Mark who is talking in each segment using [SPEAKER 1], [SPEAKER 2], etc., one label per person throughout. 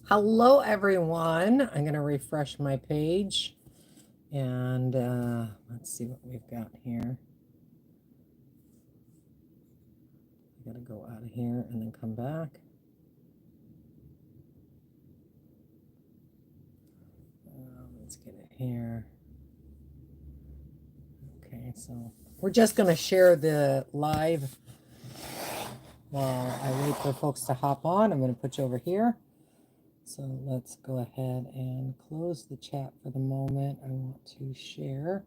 [SPEAKER 1] Hello, everyone. I'm going to refresh my page and let's see what we've got here. I got to go out of here and then come back. Let's get it here. Okay, so we're just going to share the live while I wait for folks to hop on. I'm going to put you over here. So let's go ahead and close the chat for the moment. I want to share.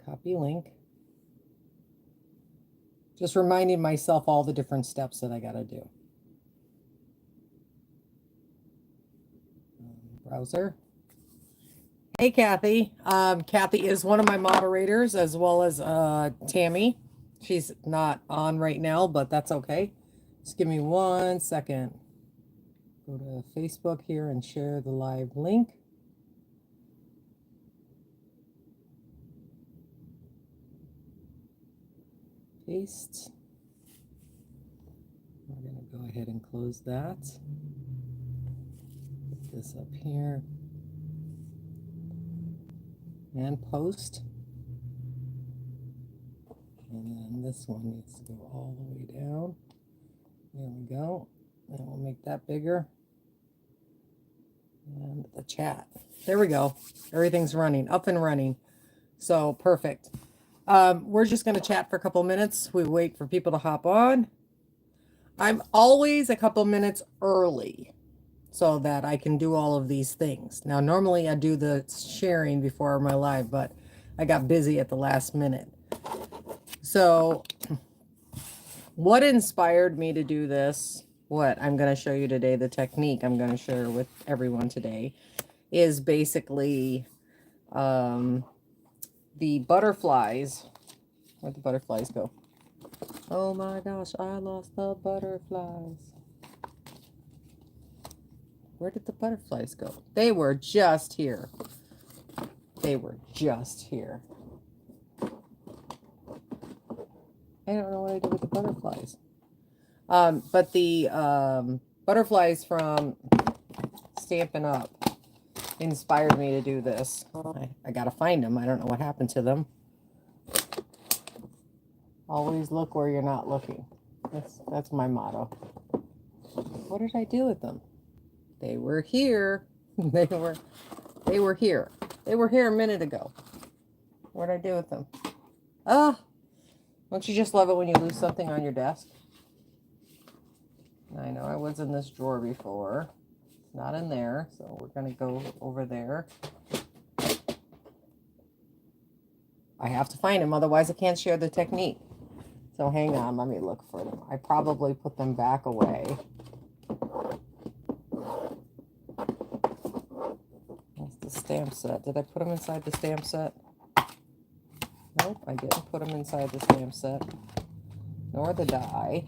[SPEAKER 1] Copy link. Just reminding myself all the different steps that I got to do. Browser. Hey, Kathy. Kathy is one of my moderators as well as Tammy. She's not on right now, but that's okay. Just give me 1 second. Go to Facebook here and share the live link. Paste. We're going to go ahead and close that. Put this up here. And post. And then this one needs to go all the way down. There we go. And we'll make that bigger. And the chat. There we go. Everything's running, up and running. So perfect. We're just going to chat for a couple minutes. We wait for people to hop on. I'm always a couple minutes early so that I can do all of these things. Now, normally I do the sharing before my live, but I got busy at the last minute. So what inspired me to do this, what I'm going to show you today, the technique I'm going to share with everyone today, is basically the butterflies. Where'd the butterflies go? Oh my gosh, I lost the butterflies. Where did the butterflies go? They were just here. They were just here. I don't know what I did with the butterflies. But the butterflies from Stampin' Up! Inspired me to do this. I gotta find them. I don't know what happened to them. Always look where you're not looking. That's my motto. What did I do with them? They were here. They were here. They were here a minute ago. What did I do with them? Don't you just love it when you lose something on your desk? I know I was in this drawer before. It's not in there, so we're going to go over there. I have to find them, otherwise I can't share the technique. So hang on, let me look for them. I probably put them back away. That's the stamp set. Did I put them inside the stamp set? Nope, I didn't put them inside the stamp set. Nor the die.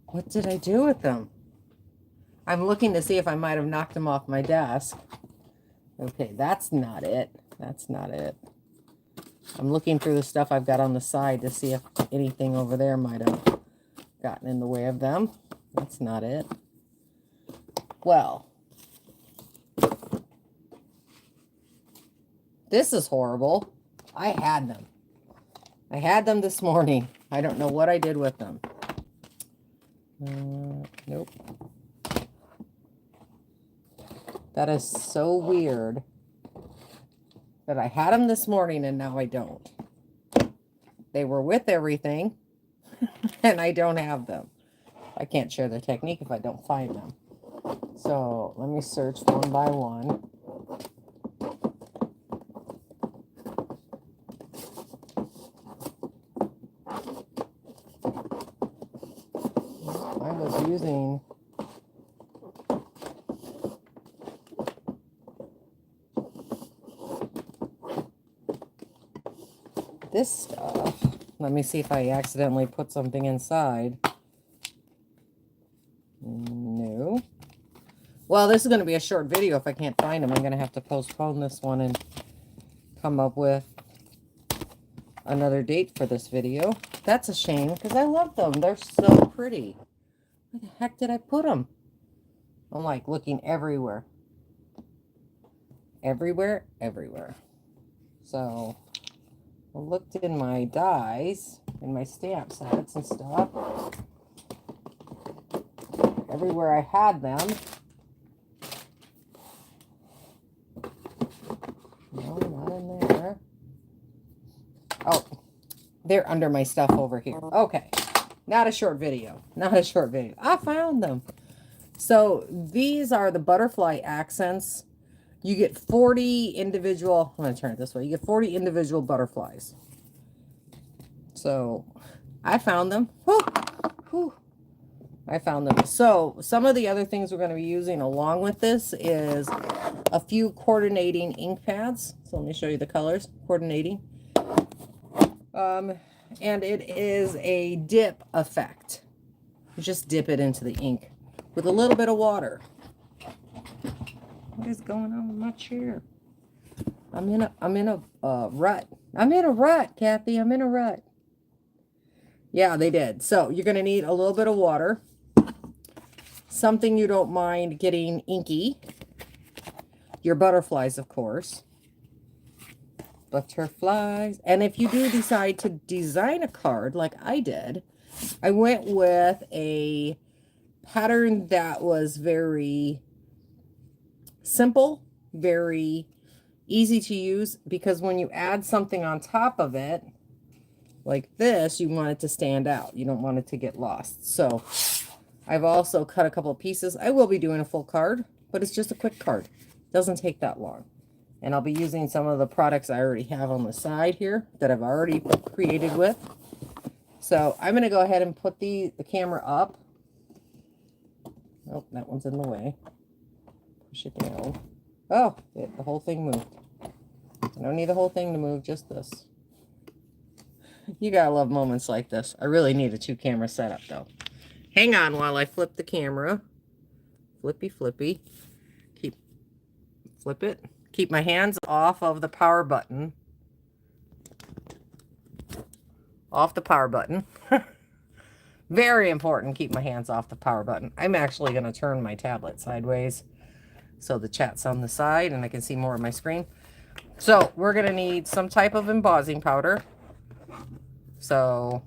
[SPEAKER 1] What did I do with them? I'm looking to see if I might have knocked them off my desk. Okay, that's not it. That's not it. I'm looking through the stuff I've got on the side to see if anything over there might have gotten in the way of them. That's not it. Well, this is horrible. I had them. I had them this morning. I don't know what I did with them. Nope. That is so weird that I had them this morning and now I don't. They were with everything and I don't have them. I can't share the technique if I don't find them. So let me search one by one. I was using this stuff. Let me see if I accidentally put something inside. No. Well, this is going to be a short video. If I can't find them, I'm going to have to postpone this one and come up with another date for this video. That's a shame because I love them. They're so pretty. Where the heck did I put them? I'm like looking everywhere. Everywhere, everywhere. So I looked in my dies, in my stamp sets and stuff. Everywhere I had them. No, not in there. Oh, they're under my stuff over here. Okay. Not a short video. Not a short video. I found them. So these are the butterfly accents. You get 40 individual, I'm going to turn it this way. You get 40 individual butterflies. So I found them. Whew, whew. I found them. So some of the other things we're going to be using along with this is a few coordinating ink pads. So let me show you the colors. Coordinating. And it is a dip effect. You just dip it into the ink with a little bit of water. What is going on with my chair? I'm in a rut. I'm in a rut, Kathy. I'm in a rut. Yeah, they did. So you're going to need a little bit of water. Something you don't mind getting inky. Your butterflies, of course. Butterflies. And if you do decide to design a card like I did, I went with a pattern that was very simple, very easy to use, because when you add something on top of it, like this, you want it to stand out. You don't want it to get lost. So I've also cut a couple of pieces. I will be doing a full card, but it's just a quick card. It doesn't take that long. And I'll be using some of the products I already have on the side here that I've already created with. So I'm going to go ahead and put the camera up. Oh, that one's in the way. Push it down. Oh, the whole thing moved. I don't need the whole thing to move, just this. You gotta love moments like this. I really need a 2-camera setup, though. Hang on while I flip the camera. Flippy, flippy. Flip it. Keep my hands off of the power button. Off the power button. Very important, keep my hands off the power button. I'm actually going to turn my tablet sideways so the chat's on the side and I can see more of my screen. So we're going to need some type of embossing powder. So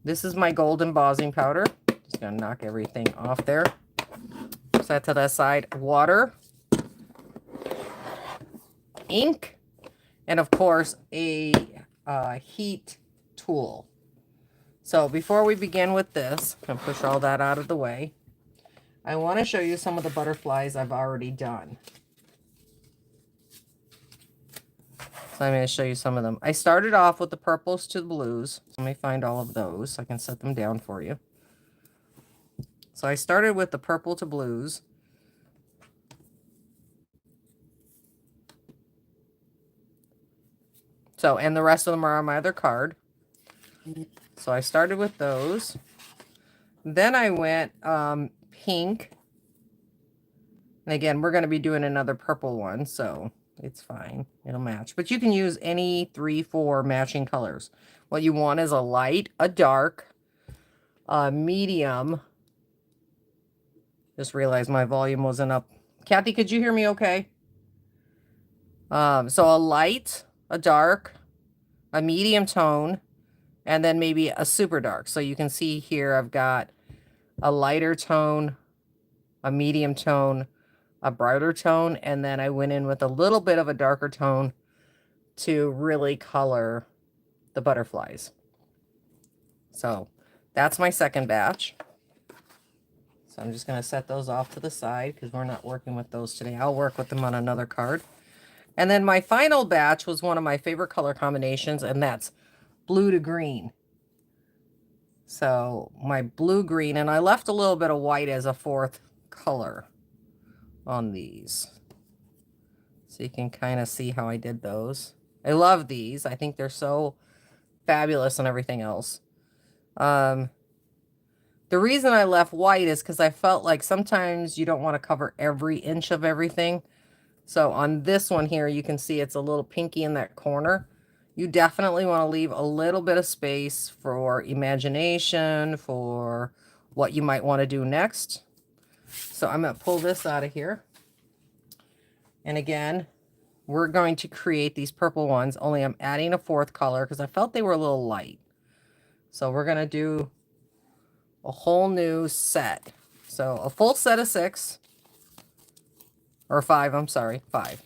[SPEAKER 1] this is my gold embossing powder. Just going to knock everything off there. Set to the side. Water, ink, and of course a heat tool. So before we begin with this, I'm going to push all that out of the way. I want to show you some of the butterflies I've already done. So I'm going to show you some of them. I started off with the purples to the blues. Let me find all of those so I can set them down for you. So I started with the purple to blues. So, and the rest of them are on my other card. So I started with those. Then I went pink. And again, we're going to be doing another purple one, so it's fine. It'll match. But you can use any 3, 4 matching colors. What you want is a light, a dark, a medium. Just realized my volume wasn't up. Kathy, could you hear me okay? So a light, a dark, a medium tone, and then maybe a super dark. So you can see here I've got a lighter tone, a medium tone, a brighter tone, and then I went in with a little bit of a darker tone to really color the butterflies. So that's my second batch. So I'm just going to set those off to the side because we're not working with those today. I'll work with them on another card. And then my final batch was one of my favorite color combinations, and that's blue to green. So my blue-green, and I left a little bit of white as a 4th color on these. So you can kind of see how I did those. I love these. I think they're so fabulous and everything else. The reason I left white is because I felt like sometimes you don't want to cover every inch of everything. So on this one here, you can see it's a little pinky in that corner. You definitely want to leave a little bit of space for imagination, for what you might want to do next. So I'm going to pull this out of here. And again, we're going to create these purple ones, only I'm adding a fourth color because I felt they were a little light. So we're going to do a whole new set. So a full set of 6, or 5, I'm sorry, 5.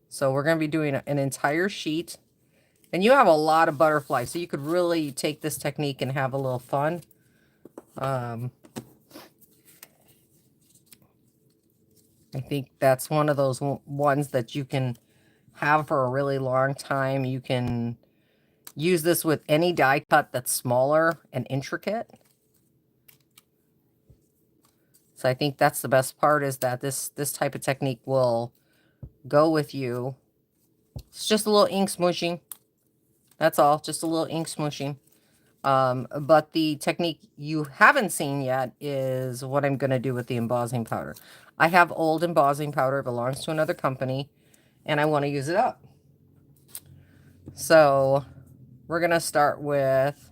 [SPEAKER 1] So we're going to be doing an entire sheet. And you have a lot of butterflies, so you could really take this technique and have a little fun. I think that's one of those ones that you can have for a really long time. You can use this with any die cut that's smaller and intricate. So I think that's the best part, is that this type of technique will go with you. It's just a little ink smooshing. That's all, just a little ink smooshing. But the technique you haven't seen yet is what I'm going to do with the embossing powder. I have old embossing powder, it belongs to another company, and I want to use it up. So we're going to start with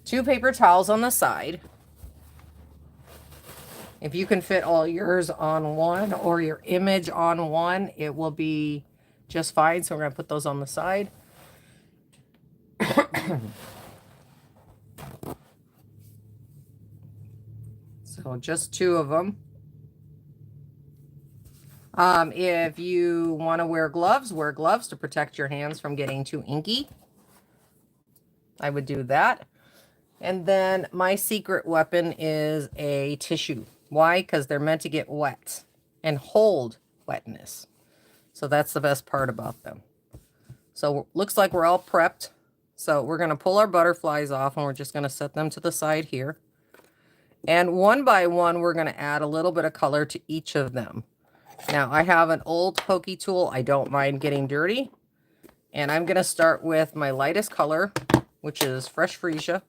[SPEAKER 1] 2 paper towels on the side. If you can fit all yours on one, or your image on one, it will be just fine. So we're going to put those on the side. So just 2 of them. If you want to wear gloves to protect your hands from getting too inky. I would do that. And then my secret weapon is a tissue. Why? Because they're meant to get wet and hold wetness. So that's the best part about them. So looks like we're all prepped. So we're going to pull our butterflies off, and we're just going to set them to the side here. And one by one, we're going to add a little bit of color to each of them. Now, I have an old pokey tool. I don't mind getting dirty. And I'm going to start with my lightest color, which is Fresh Freesia.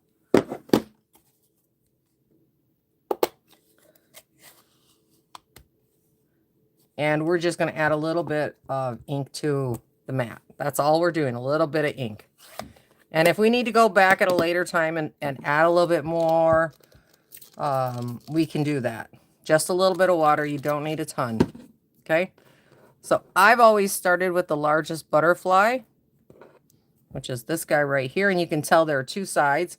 [SPEAKER 1] And we're just going to add a little bit of ink to the mat. That's all we're doing, a little bit of ink. And if we need to go back at a later time and add a little bit more, we can do that. Just a little bit of water. You don't need a ton. Okay? So I've always started with the largest butterfly, which is this guy right here. And you can tell there are 2 sides.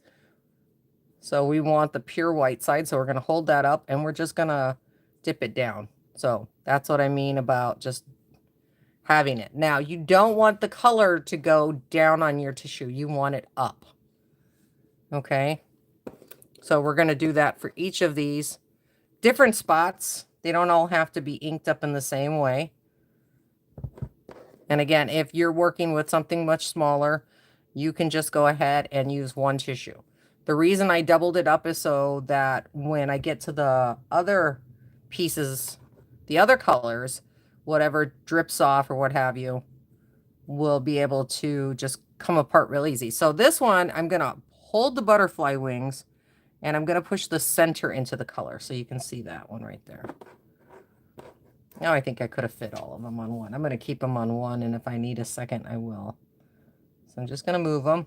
[SPEAKER 1] So we want the pure white side. So we're going to hold that up, and we're just going to dip it down. So that's what I mean about just having it. Now, you don't want the color to go down on your tissue. You want it up. Okay? So we're going to do that for each of these different spots. They don't all have to be inked up in the same way. And again, if you're working with something much smaller, you can just go ahead and use 1 tissue. The reason I doubled it up is so that when I get to the other pieces, the other colors, whatever drips off or what have you, will be able to just come apart real easy. So this one, I'm going to hold the butterfly wings, and I'm going to push the center into the color. So you can see that one right there. Now I think I could have fit all of them on one. I'm going to keep them on one, and if I need a second, I will. So I'm just going to move them.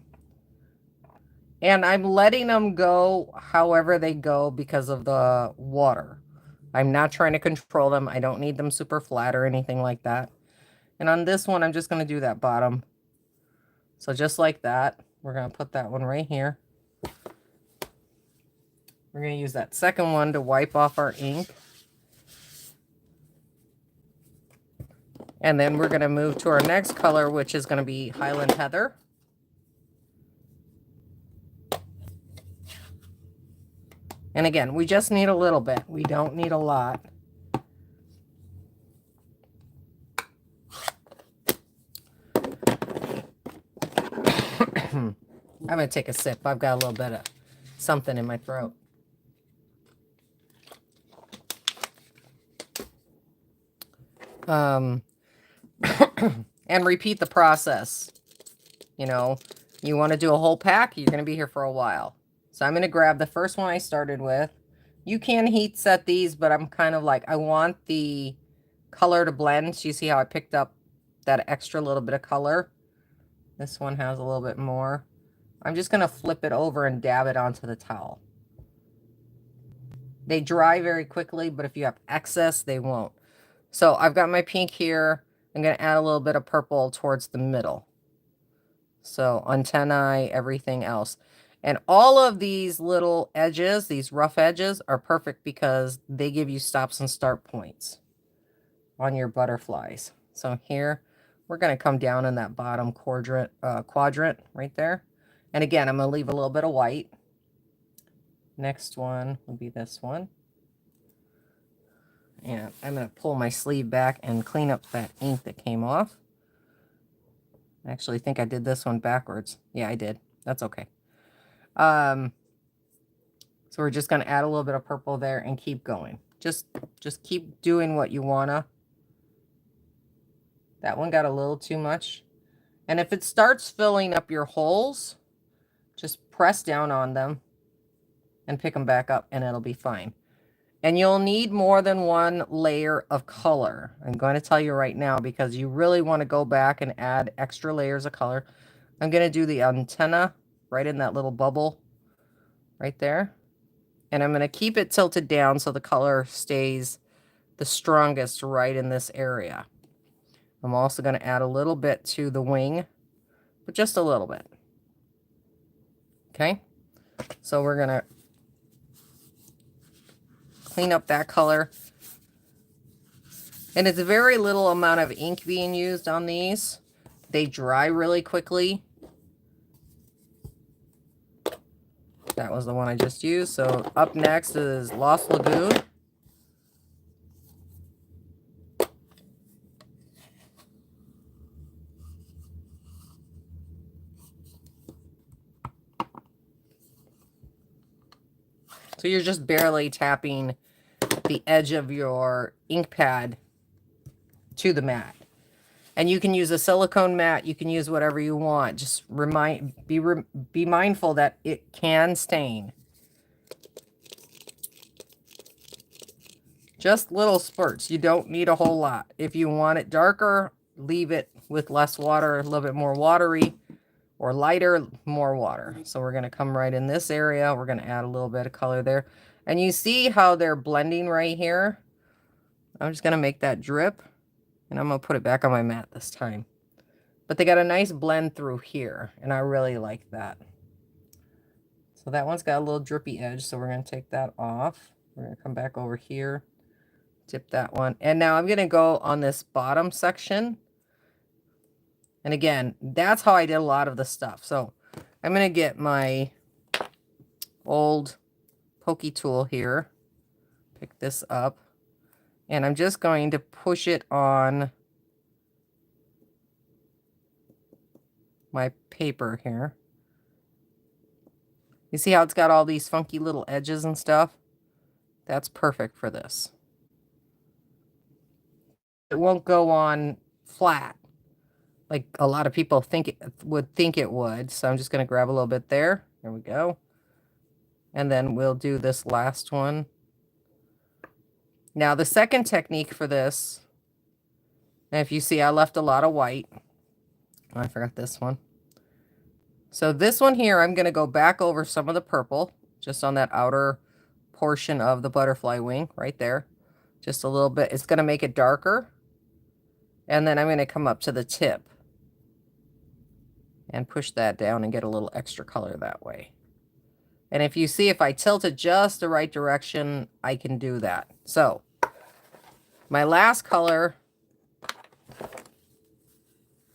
[SPEAKER 1] And I'm letting them go however they go because of the water. I'm not trying to control them. I don't need them super flat or anything like that. And on this one, I'm just going to do that bottom. So just like that, we're going to put that one right here. We're going to use that second one to wipe off our ink. And then we're going to move to our next color, which is going to be Highland Heather. And again, we just need a little bit. We don't need a lot. I'm going to take a sip. I've got a little bit of something in my throat. And repeat the process. You know, you want to do a whole pack, you're going to be here for a while. So I'm going to grab the first one I started with. You can heat set these, but I'm kind of like, I want the color to blend. So you see how I picked up that extra little bit of color? This one has a little bit more. I'm just going to flip it over and dab it onto the towel. They dry very quickly, but if you have excess, they won't. So I've got my pink here. I'm going to add a little bit of purple towards the middle. So antennae, everything else. And all of these little edges, these rough edges, are perfect because they give you stops and start points on your butterflies. So here, we're going to come down in that bottom quadrant right there. And again, I'm going to leave a little bit of white. Next one will be this one. And I'm going to pull my sleeve back and clean up that ink that came off. I actually think I did this one backwards. Yeah, I did. That's okay. So we're just going to add a little bit of purple there and keep going. Just keep doing what you wanna. That one got a little too much. And if it starts filling up your holes, just press down on them and pick them back up and it'll be fine. And you'll need more than one layer of color. I'm going to tell you right now because you really want to go back and add extra layers of color. I'm going to do the antenna right in that little bubble right there. And I'm going to keep it tilted down so the color stays the strongest right in this area. I'm also going to add a little bit to the wing, but just a little bit. Okay, so we're going to clean up that color. And it's a very little amount of ink being used on these. They dry really quickly. That was the one I just used. So up next is Lost Lagoon. So you're just barely tapping the edge of your ink pad to the mat. And you can use a silicone mat. You can use whatever you want. Just be mindful that it can stain. Just little spurts. You don't need a whole lot. If you want it darker, leave it with less water, a little bit more watery, or lighter, more water. So we're going to come right in this area. We're going to add a little bit of color there. And you see how they're blending right here? I'm just going to make that drip. And I'm going to put it back on my mat this time. But they got a nice blend through here. And I really like that. So that one's got a little drippy edge. So we're going to take that off. We're going to come back over here. Dip that one. And now I'm going to go on this bottom section. And again, that's how I did a lot of the stuff. So I'm going to get my old pokey tool here. Pick this up. And I'm just going to push it on my paper here. You see how it's got all these funky little edges and stuff? That's perfect for this. It won't go on flat like a lot of people would think it would. So I'm just going to grab a little bit there. There we go. And then we'll do this last one. Now the second technique for this, and if you see I left a lot of white. Oh, I forgot this one. So this one here, I'm going to go back over some of the purple, just on that outer portion of the butterfly wing right there. Just a little bit. It's going to make it darker. And then I'm going to come up to the tip and push that down and get a little extra color that way. And if you see, if I tilt it just the right direction, I can do that. So my last color,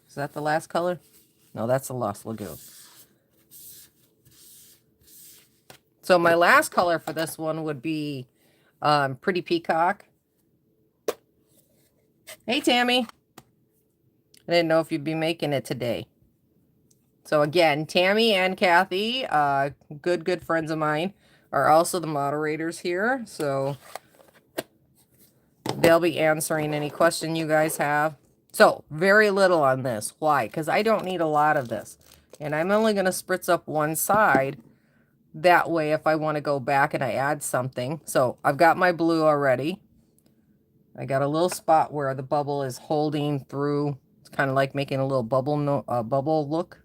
[SPEAKER 1] is that the last color? No, that's the Lost Lagoon. So my last color for this one would be Pretty Peacock. Hey, Tammy. I didn't know if you'd be making it today. So again, Tammy and Kathy, good friends of mine, are also the moderators here. So they'll be answering any question you guys have. So very little on this. Why? Because I don't need a lot of this. And I'm only going to spritz up one side That way, if I want to go back and I add something. So I've got my blue already. I got a little spot where the bubble is holding through. It's kind of like making a little bubble look.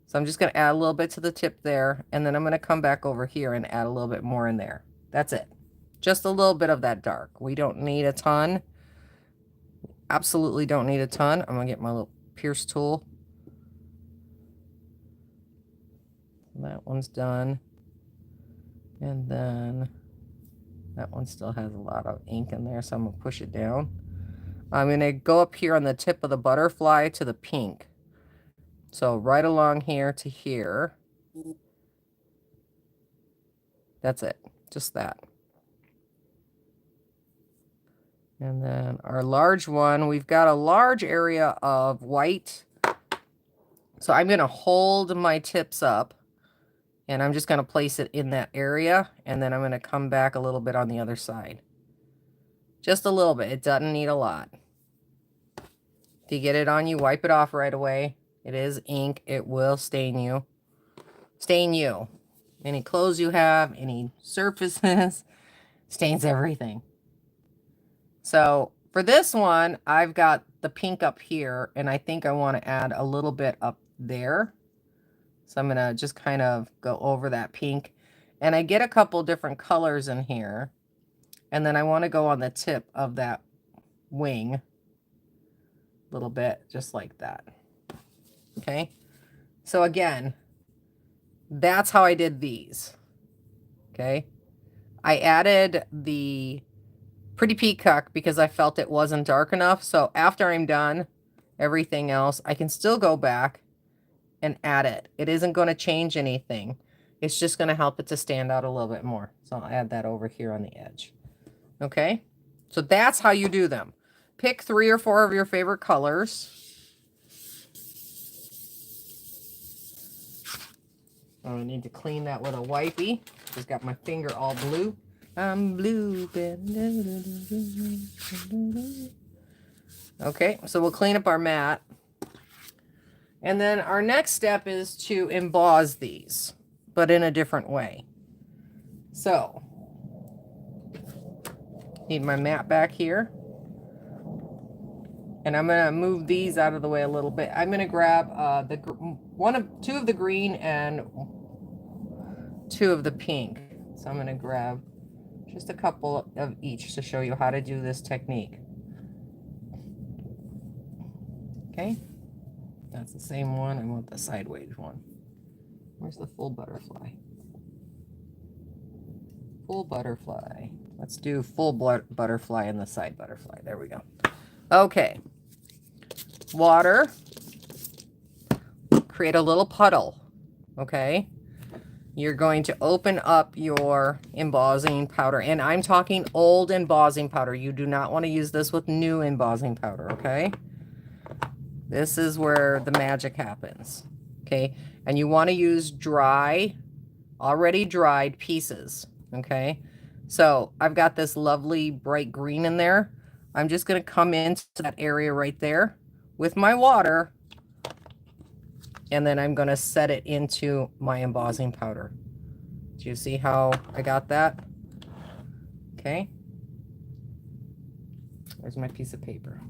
[SPEAKER 1] So I'm just going to add a little bit to the tip there. And then I'm going to come back over here and add a little bit more in there. That's it. Just a little bit of that dark. We don't need a ton. Absolutely don't need a ton. I'm going to get my little pierce tool. That one's done. And then that one still has a lot of ink in there, so I'm going to push it down. I'm going to go up here on the tip of the butterfly to the pink. So right along here to here. That's it. Just that. And then our large one, we've got a large area of white. So I'm going to hold my tips up. And I'm just going to place it in that area. And then I'm going to come back a little bit on the other side. Just a little bit. It doesn't need a lot. If you get it on you, wipe it off right away. It is ink. It will stain you. Stain you. Any clothes you have, any surfaces, stains everything. So for this one, I've got the pink up here. And I think I want to add a little bit up there. So I'm going to just kind of go over that pink. And I get a couple different colors in here. And then I want to go on the tip of that wing. A little bit, just like that. Okay. So again, that's how I did these. Okay. I added the Pretty Peacock because I felt it wasn't dark enough. So after I'm done everything else, I can still go back and add it. It isn't going to change anything. It's just going to help it to stand out a little bit more. So I'll add that over here on the edge. Okay. So that's how you do them. Pick 3 or 4 of your favorite colors. I need to clean that with a wipey. Just got my finger all blue. I'm blue. Okay, so we'll clean up our mat. And then our next step is to emboss these, but in a different way. So, need my mat back here. And I'm going to move these out of the way a little bit. I'm going to grab two of the green and 2 of the pink. So I'm going to grab just a couple of each to show you how to do this technique. Okay. That's the same one. I want the sideways one. Where's the full butterfly? Full butterfly. Let's do full butterfly and the side butterfly. There we go. Okay. Water. Create a little puddle. Okay. You're going to open up your embossing powder. And I'm talking old embossing powder. You do not want to use this with new embossing powder. Okay. This is where the magic happens. Okay. And you want to use dry, already dried pieces. Okay. So I've got this lovely bright green in there. I'm just going to come into that area right there with my water. And then I'm going to set it into my embossing powder. Do you see how I got that? Okay. There's my piece of paper.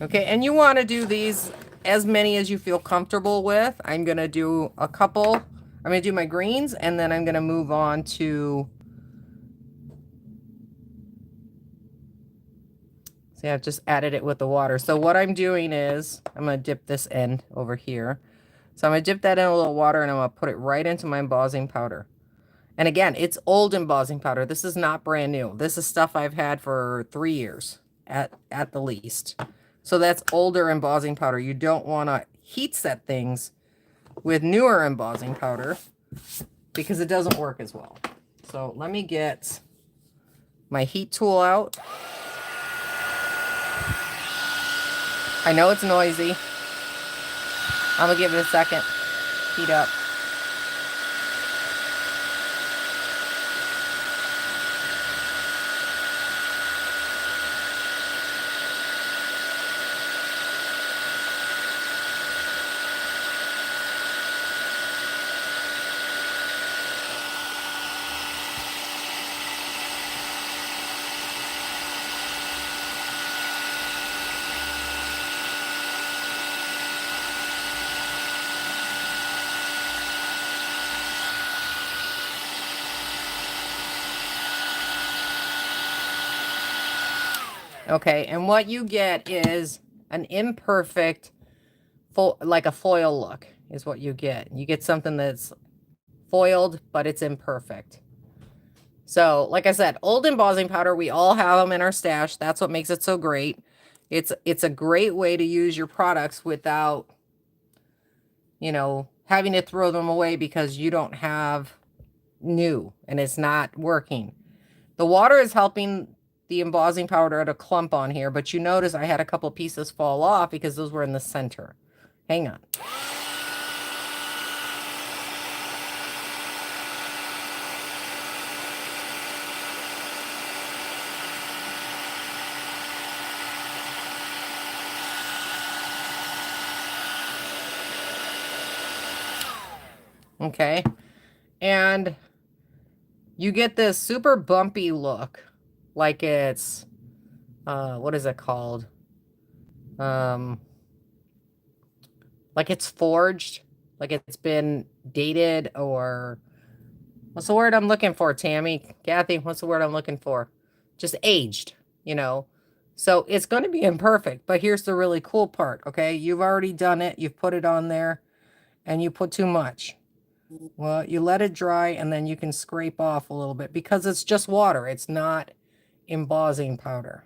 [SPEAKER 1] Okay, and you want to do these as many as you feel comfortable with. I'm going to do a couple. I'm going to do my greens, and then I'm going to move on to... See, I've just added it with the water. So what I'm doing is, I'm going to dip this end over here. So I'm going to dip that in a little water, and I'm going to put it right into my embossing powder. And again, it's old embossing powder. This is not brand new. This is stuff I've had for 3 years at the least. So that's older embossing powder. You don't want to heat set things with newer embossing powder because it doesn't work as well. So let me get my heat tool out. I know it's noisy. I'm going to give it a second. Heat up. Okay, and what you get is an imperfect, like a foil look is what you get. You get something that's foiled, but it's imperfect. So, like I said, old embossing powder, we all have them in our stash. That's what makes it so great. It's a great way to use your products without, you know, having to throw them away because you don't have new and it's not working. The water is helping the embossing powder to clump on here, but you notice I had a couple pieces fall off because those were in the center. Hang on. Okay. And you get this super bumpy look. Like it's, what is it called? Like it's forged. Like it's been dated or... What's the word I'm looking for, Tammy? Kathy, what's the word I'm looking for? Just aged, you know. So it's going to be imperfect. But here's the really cool part, okay? You've already done it. You've put it on there. And you put too much. Well, you let it dry and then you can scrape off a little bit because it's just water. It's not embossing powder.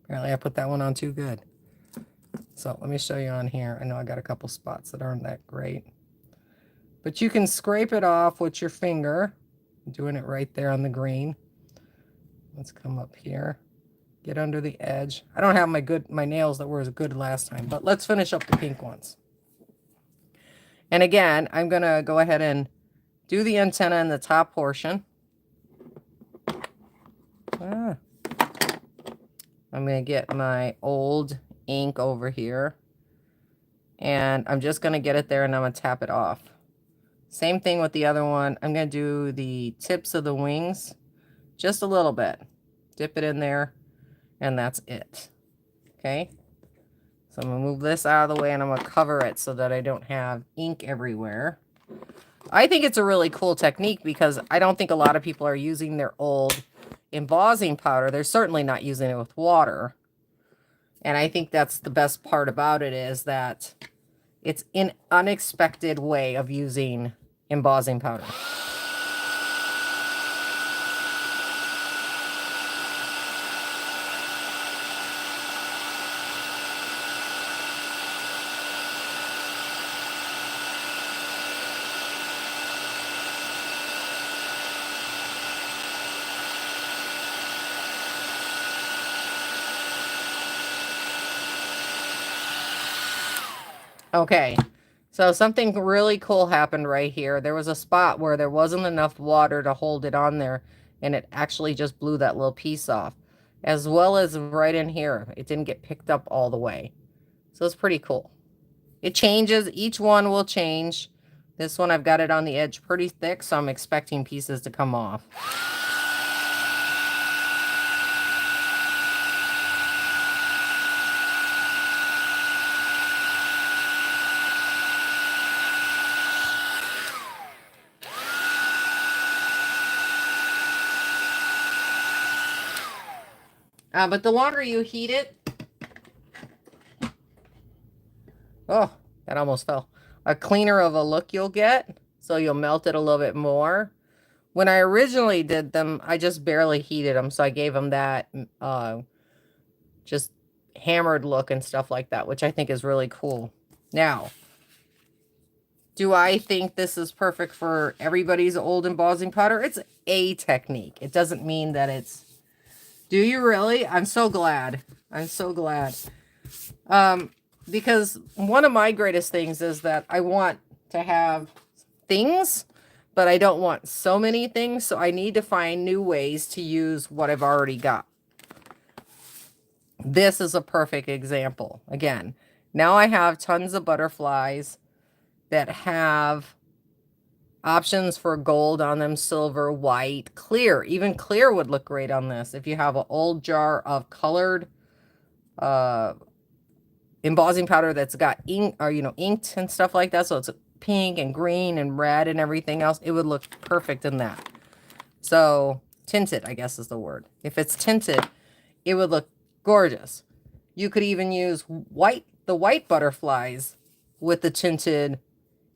[SPEAKER 1] Apparently I put that one on too good. So let me show you on here. I know I got a couple spots that aren't that great. But you can scrape it off with your finger. I'm doing it right there on the green. Let's come up here. Get under the edge. I don't have my nails that were as good last time, but let's finish up the pink ones. And again, I'm going to go ahead and do the antenna in the top portion. I'm going to get my old ink over here. And I'm just going to get it there and I'm going to tap it off. Same thing with the other one. I'm going to do the tips of the wings just a little bit. Dip it in there and that's it. Okay. So I'm going to move this out of the way and I'm going to cover it so that I don't have ink everywhere. I think it's a really cool technique because I don't think a lot of people are using their old embossing powder. They're certainly not using it with water. And I think that's the best part about it is that it's an unexpected way of using embossing powder. Okay, so something really cool happened right here. There was a spot where there wasn't enough water to hold it on there, and it actually just blew that little piece off. As well as right in here, it didn't get picked up all the way. So it's pretty cool. It changes, each one will change. This one I've got it on the edge pretty thick, so I'm expecting pieces to come off. But the longer you heat it, oh, that almost fell. A cleaner of a look you'll get, so you'll melt it a little bit more. When I originally did them, I just barely heated them, so I gave them that just hammered look and stuff like that, which I think is really cool. Now, do I think this is perfect for everybody's old embossing powder? It's a technique. It doesn't mean that it's... Do you really? I'm so glad. I'm so glad. Because one of my greatest things is that I want to have things, but I don't want so many things. So I need to find new ways to use what I've already got. This is a perfect example. Again, now I have tons of butterflies that have options for gold on them, silver, white, clear. Even clear would look great on this. If you have an old jar of colored embossing powder that's got ink or, you know, inked and stuff like that. So it's pink and green and red and everything else. It would look perfect in that. So tinted, I guess is the word. If it's tinted, it would look gorgeous. You could even use the white butterflies with the tinted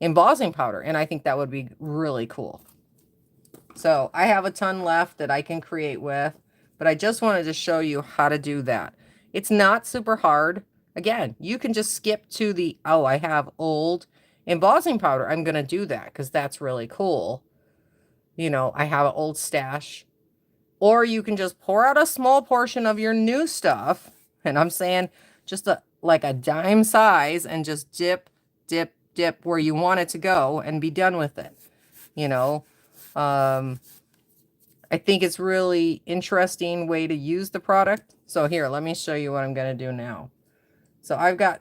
[SPEAKER 1] embossing powder, and I think that would be really cool. So I have a ton left that I can create with, but I just wanted to show you how to do that. It's not super hard. Again, you can just skip to the, oh, I have old embossing powder. I'm going to do that because that's really cool. You know, I have an old stash. Or you can just pour out a small portion of your new stuff. And I'm saying just like a dime size, and just dip, dip, dip where you want it to go and be done with it. You know, I think it's really interesting way to use the product. So here, let me show you what I'm going to do now. So I've got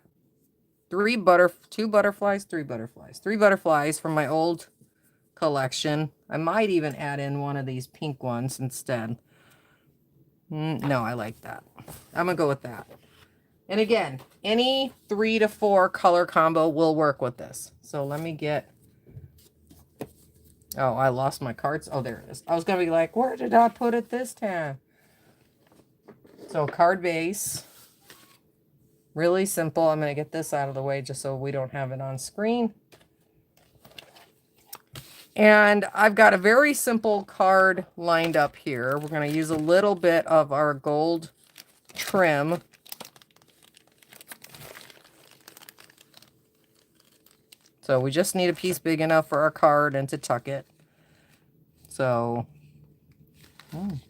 [SPEAKER 1] three butterflies from my old collection. I might even add in one of these pink ones instead. No, I like that. I'm going to go with that. And again, any 3 to 4 color combo will work with this. So let me get... Oh, I lost my cards. Oh, there it is. I was going to be like, where did I put it this time? So card base. Really simple. I'm going to get this out of the way just so we don't have it on screen. And I've got a very simple card lined up here. We're going to use a little bit of our gold trim. So we just need a piece big enough for our card and to tuck it. So,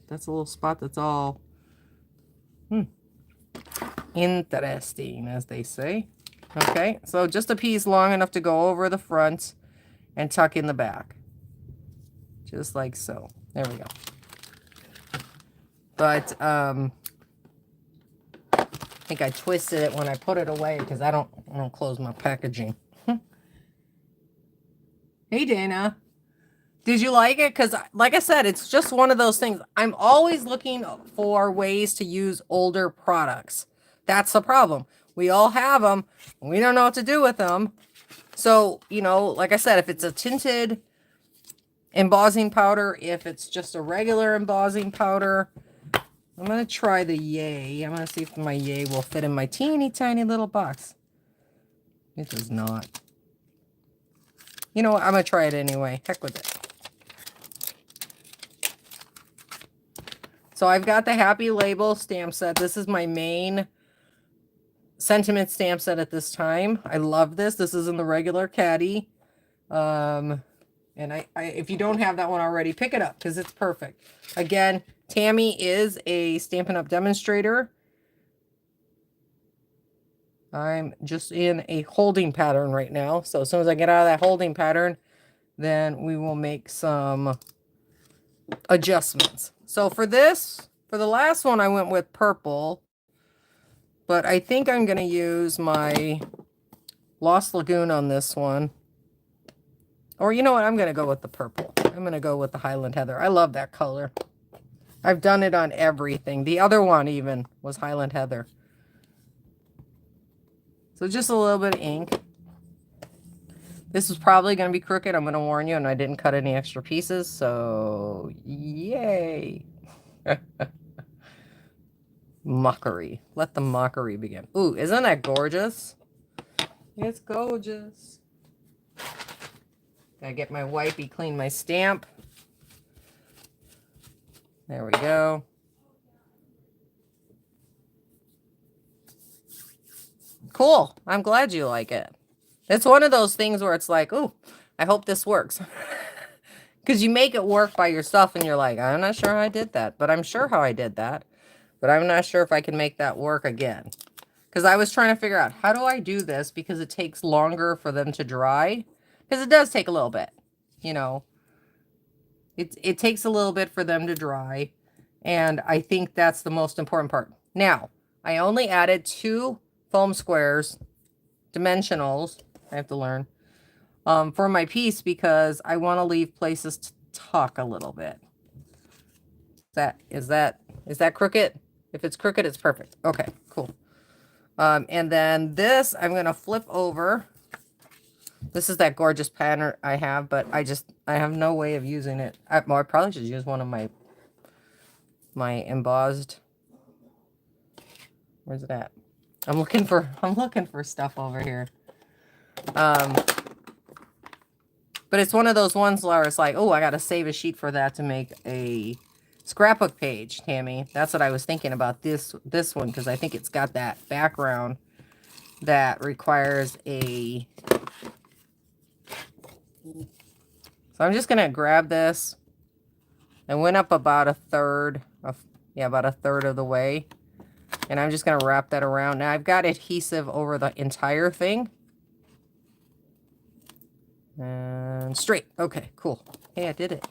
[SPEAKER 1] that's a little spot that's all interesting, as they say. Okay, so just a piece long enough to go over the front and tuck in the back. Just like so. There we go. But, I think I twisted it when I put it away because I don't close my packaging. Hey, Dana. Did you like it? Because, like I said, it's just one of those things. I'm always looking for ways to use older products. That's the problem. We all have them. We don't know what to do with them. So, you know, like I said, if it's a tinted embossing powder, if it's just a regular embossing powder, I'm going to try the Yay. I'm going to see if my Yay will fit in my teeny tiny little box. It does not. You know what? I'm going to try it anyway. Heck with it. So I've got the Happy Label stamp set. This is my main sentiment stamp set at this time. I love this. This is in the regular caddy. And if you don't have that one already, pick it up because it's perfect. Again, Tammy is a Stampin' Up! Demonstrator. I'm just in a holding pattern right now. So as soon as I get out of that holding pattern, then we will make some adjustments. So for this, for the last one, I went with purple. But I think I'm going to use my Lost Lagoon on this one. Or you know what? I'm going to go with the purple. I'm going to go with the Highland Heather. I love that color. I've done it on everything. The other one even was Highland Heather. So just a little bit of ink. This is probably going to be crooked. I'm going to warn you. And I didn't cut any extra pieces. So yay. Mockery. Let the mockery begin. Ooh, isn't that gorgeous? It's gorgeous. Gotta get my wipey, clean my stamp. There we go. Cool. I'm glad you like it. It's one of those things where it's like, ooh, I hope this works. Because you make it work by yourself and you're like, I'm not sure how I did that, but I'm sure how I did that. But I'm not sure if I can make that work again. Because I was trying to figure out, how do I do this? Because it takes longer for them to dry. Because it does take a little bit, you know. It takes a little bit for them to dry. And I think that's the most important part. Now, I only added 2 foam squares, dimensionals, I have to learn, for my piece because I want to leave places to tuck a little bit. Is that crooked? If it's crooked, it's perfect. Okay, cool. And then this, I'm going to flip over. This is that gorgeous pattern I have, but I have no way of using it. I probably should use one of my embossed Where's it at? I'm looking for stuff over here. But it's one of those ones where it's like, oh, I got to save a sheet for that to make a scrapbook page, Tammy. That's what I was thinking about this one, because I think it's got that background that requires a... So I'm just going to grab this. I went up about a third of, about a third of the way. And I'm just going to wrap that around. Now I've got adhesive over the entire thing. And straight. Okay, cool. Hey, I did it.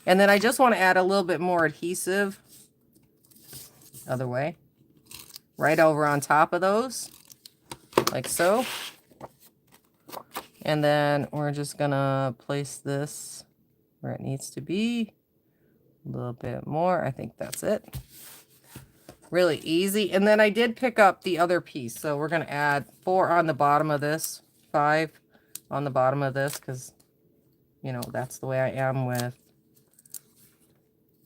[SPEAKER 1] And then I just want to add a little bit more adhesive. Other way. Right over on top of those. Like so. And then we're just going to place this where it needs to be. A little bit more. I think that's it. Really easy. And then I did pick up the other piece. So we're going to add 4 on the bottom of this. 5 on the bottom of this, because, you know, that's the way I am with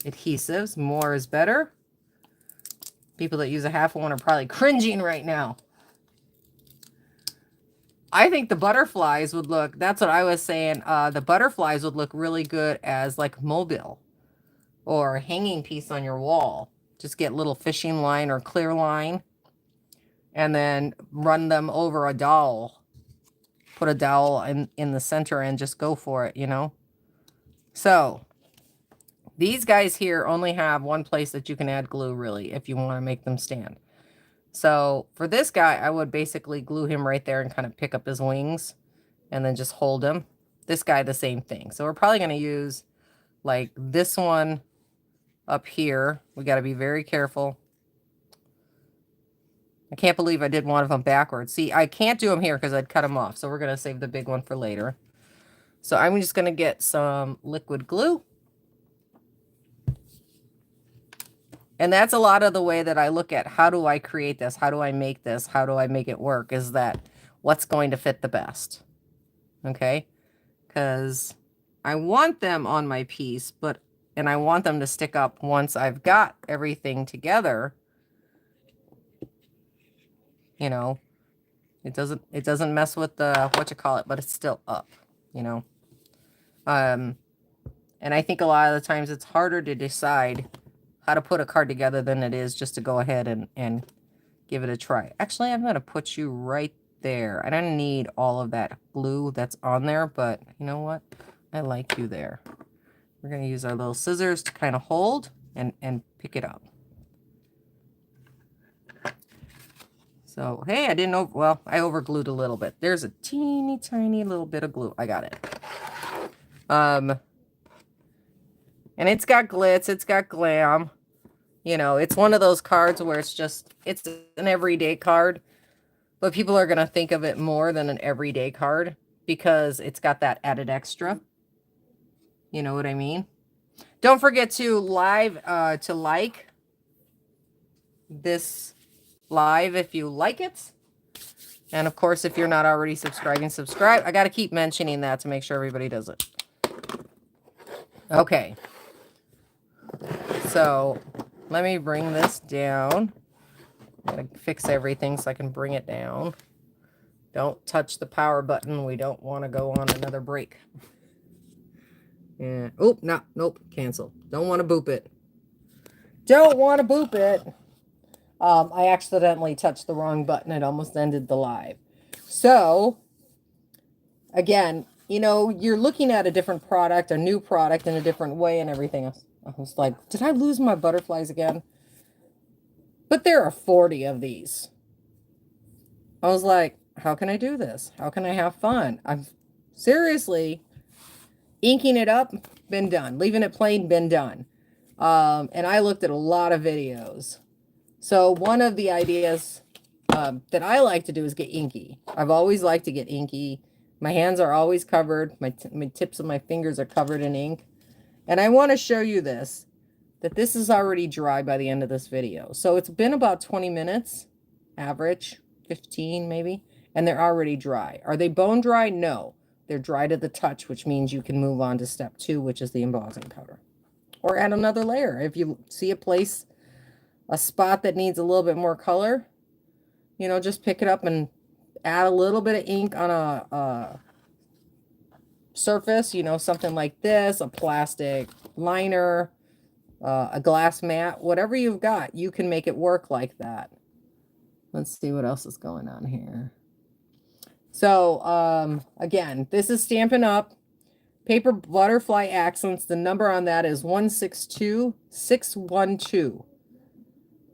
[SPEAKER 1] adhesives. More is better. People that use a half one are probably cringing right now. I think the butterflies would look, that's what I was saying, the butterflies would look really good as like mobile or a hanging piece on your wall. Just get little fishing line or clear line and then run them over a dowel. Put a dowel in the center and just go for it, you know. So these guys here only have one place that you can add glue, really, if you want to make them stand. So for this guy, I would basically glue him right there and kind of pick up his wings and then just hold him. This guy, the same thing. So we're probably going to use like this one up here. We got to be very careful. I can't believe I did one of them backwards. See, I can't do them here because I'd cut them off. So we're going to save the big one for later. So I'm just going to get some liquid glue. And that's a lot of the way that I look at how do I create this? How do I make this? How do I make it work? Is that what's going to fit the best? Okay? Because I want them on my piece, and I want them to stick up once I've got everything together. You know, it doesn't mess with the, but it's still up, you know. And I think a lot of the times it's harder to decide how to put a card together than it is just to go ahead and give it a try. Actually, I'm going to put you right there. I don't need all of that glue that's on there, but you know what? I like you there. We're going to use our little scissors to kind of hold and pick it up. So, hey, I didn't well, I overglued a little bit. There's a teeny tiny little bit of glue. I got it. And it's got glitz, it's got glam. You know, it's one of those cards where it's an everyday card, but people are going to think of it more than an everyday card because it's got that added extra. You know what I mean? Don't forget to like this live if you like it. And of course, if you're not already subscribing, subscribe. I got to keep mentioning that to make sure everybody does it. Okay. So let me bring this down. I'm going to fix everything so I can bring it down. Don't touch the power button. We don't want to go on another break. And, oh, no, nope, cancel. Don't want to boop it. Don't want to boop it. I accidentally touched the wrong button. It almost ended the live. So, again, you know, you're looking at a different product, a new product in a different way and everything else. I was like, did I lose my butterflies again? But there are 40 of these. I was like, how can I do this? How can I have fun? I'm seriously inking it up, been done. Leaving it plain, been done. And I looked at a lot of videos. So one of the ideas that I like to do is get inky. I've always liked to get inky. My hands are always covered. My tips of my fingers are covered in ink. And I want to show you this, that this is already dry by the end of this video. So it's been about 20 minutes, average, 15 maybe, and they're already dry. Are they bone dry? No. They're dry to the touch, which means you can move on to step 2, which is the embossing powder. Or add another layer. If you see a spot that needs a little bit more color, you know, just pick it up and add a little bit of ink on a surface, you know, something like this, a plastic liner, a glass mat, whatever you've got, you can make it work like that. Let's see what else is going on here. So, again, this is Stampin' Up! Paper Butterfly Accents. The number on that is 162612.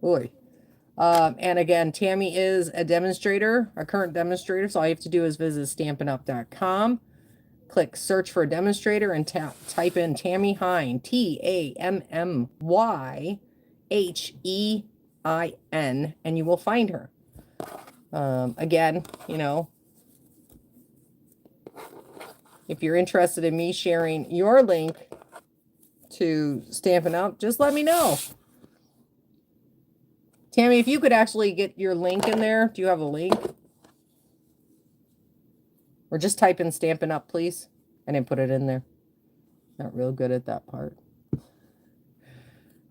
[SPEAKER 1] Boy. And again, Tammy is a demonstrator, a current demonstrator. So all you have to do is visit stampinup.com, click search for a demonstrator, and type in Tammy Hein, TammyHein, and you will find her. Again, you know, if you're interested in me sharing your link to Stampin' Up, just let me know. Tammy, if you could actually get your link in there. Do you have a link? Or just type in Stampin' Up, please. I didn't put it in there. Not real good at that part.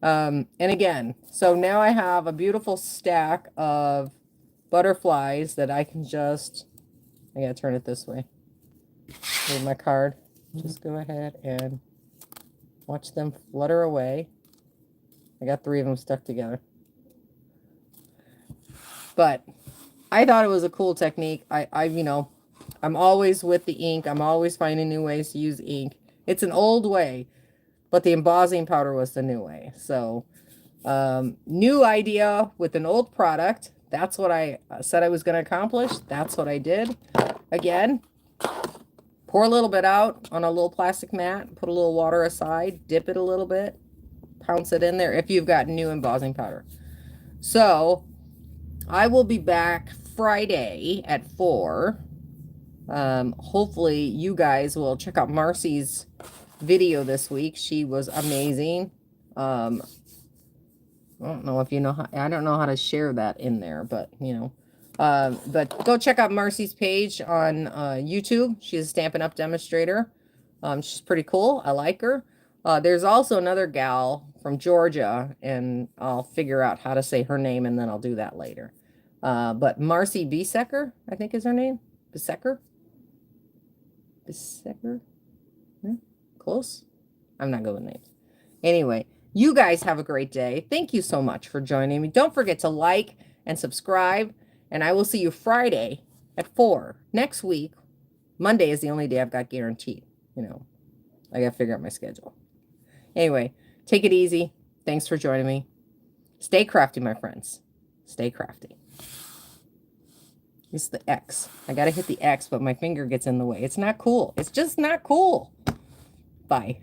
[SPEAKER 1] And again, so now I have a beautiful stack of butterflies that I can just, I gotta turn it this way. Move my card. Just go ahead and watch them flutter away. I got 3 of them stuck together. But I thought it was a cool technique. You know, I'm always with the ink. I'm always finding new ways to use ink. It's an old way, but the embossing powder was the new way. So, new idea with an old product. That's what I said I was going to accomplish. That's what I did. Again, pour a little bit out on a little plastic mat, put a little water aside, dip it a little bit, pounce it in there if you've got new embossing powder. So I will be back Friday at 4. Hopefully you guys will check out Marcy's video this week. She was amazing. I don't know if you know how, I don't know how to share that in there, but you know, but go check out Marcy's page on YouTube. She's a Stampin' Up! Demonstrator. She's pretty cool. I like her. There's also another gal from Georgia, and I'll figure out how to say her name, and then I'll do that later. But Marcy Besecker, I think is her name. Besecker? Besecker? Hmm? Close? I'm not good with names. Anyway, you guys have a great day. Thank you so much for joining me. Don't forget to like and subscribe, and I will see you Friday at 4 next week. Monday is the only day I've got guaranteed. You know, I got to figure out my schedule. Anyway, take it easy. Thanks for joining me. Stay crafty, my friends. Stay crafty. It's the X. I got to hit the X, but my finger gets in the way. It's not cool. It's just not cool. Bye.